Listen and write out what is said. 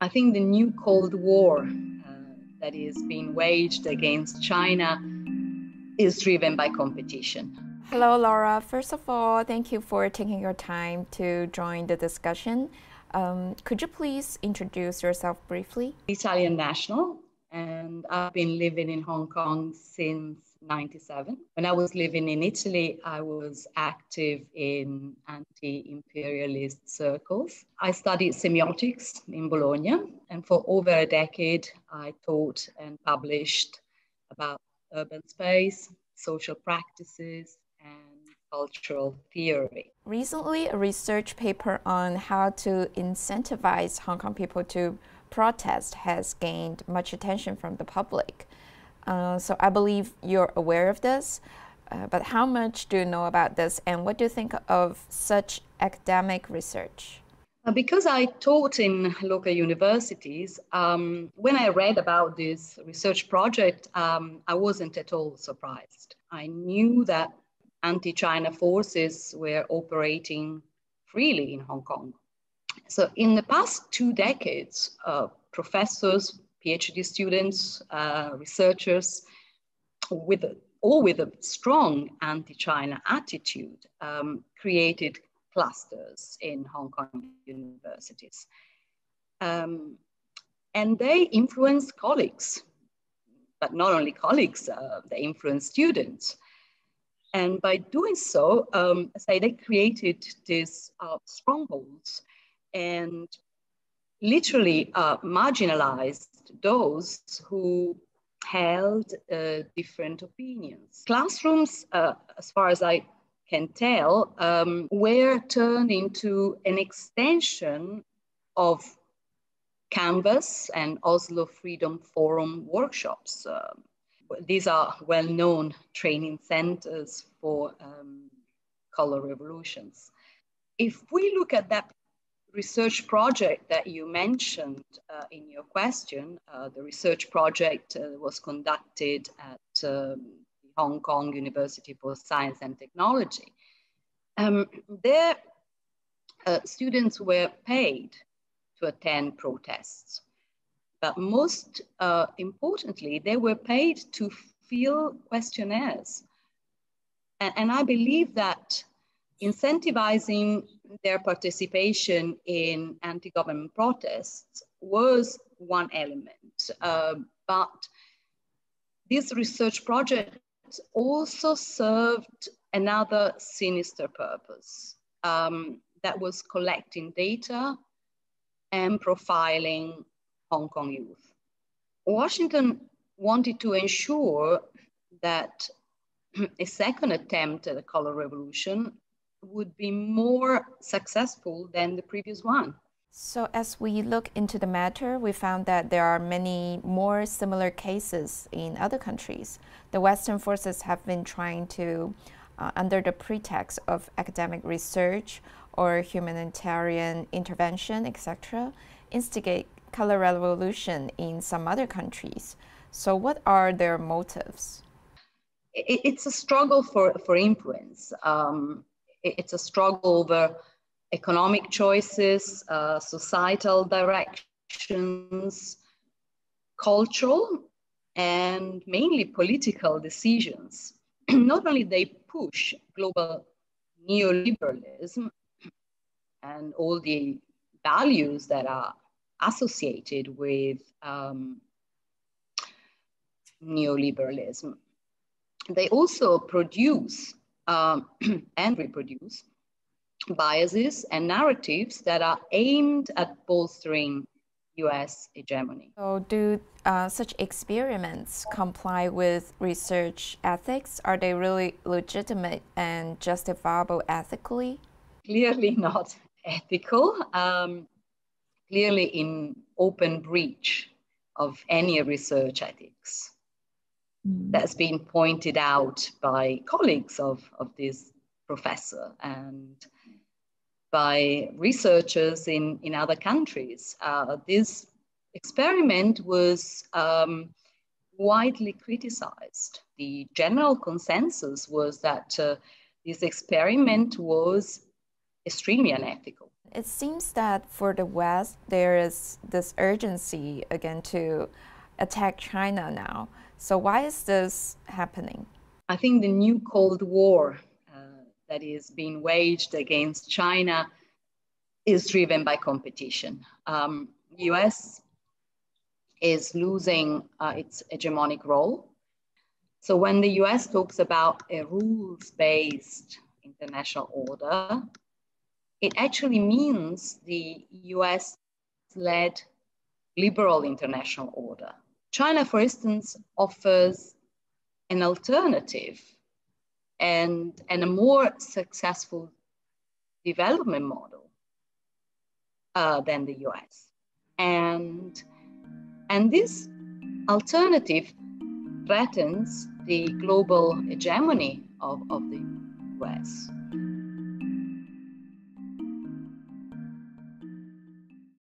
I think the new Cold War that is being waged against China is driven by competition. Hello, Laura. First of all, thank you for taking your time to join the discussion. Could you please introduce yourself briefly? Italian national, and I've been living in Hong Kong since 1997. When I was living in Italy, I was active in anti-imperialist circles. I studied semiotics in Bologna, and for over a decade, I taught and published about urban space, social practices, and cultural theory. Recently, a research paper on how to incentivize Hong Kong people to protest has gained much attention from the public. So I believe you're aware of this, but how much do you know about this, and what do you think of such academic research? Because I taught in local universities, when I read about this research project, I wasn't at all surprised. I knew that anti-China forces were operating freely in Hong Kong. So in the past 2 decades, professors, PhD students, researchers, all with a strong anti-China attitude, created clusters in Hong Kong universities. And they influenced colleagues, but not only colleagues, they influenced students. And by doing so, they created these strongholds and literally marginalized those who held different opinions. Classrooms, as far as I can tell, were turned into an extension of Canvas and Oslo Freedom Forum workshops. These are well-known training centers for color revolutions. If we look at that research project that you mentioned in your question, the research project was conducted at Hong Kong University for Science and Technology. There, students were paid to attend protests. But most importantly, they were paid to fill questionnaires. And I believe that incentivizing their participation in anti-government protests was one element. But this research project also served another sinister purpose, that was collecting data and profiling Hong Kong youth. Washington wanted to ensure that a second attempt at a color revolution would be more successful than the previous one. So as we look into the matter, we found that there are many more similar cases in other countries. The Western forces have been trying to, under the pretext of academic research or humanitarian intervention, etc., instigate color revolution in some other countries. So what are their motives? It's a struggle for influence. It's a struggle over economic choices, societal directions, cultural, and mainly political decisions. Not only they push global neoliberalism and all the values that are associated with neoliberalism, they also produce and reproduce biases and narratives that are aimed at bolstering US hegemony. So do such experiments comply with research ethics? Are they really legitimate and justifiable ethically? Clearly not ethical. Clearly in open breach of any research ethics. That's been pointed out by colleagues of this professor and by researchers in other countries. This experiment was widely criticized. The general consensus was that this experiment was extremely unethical. It seems that for the West, there is this urgency again to attack China now. So why is this happening? I think the new Cold War that is being waged against China is driven by competition. US is losing its hegemonic role. So when the US talks about a rules-based international order, it actually means the US-led liberal international order. China, for instance, offers an alternative and a more successful development model than the US. And this alternative threatens the global hegemony of the US.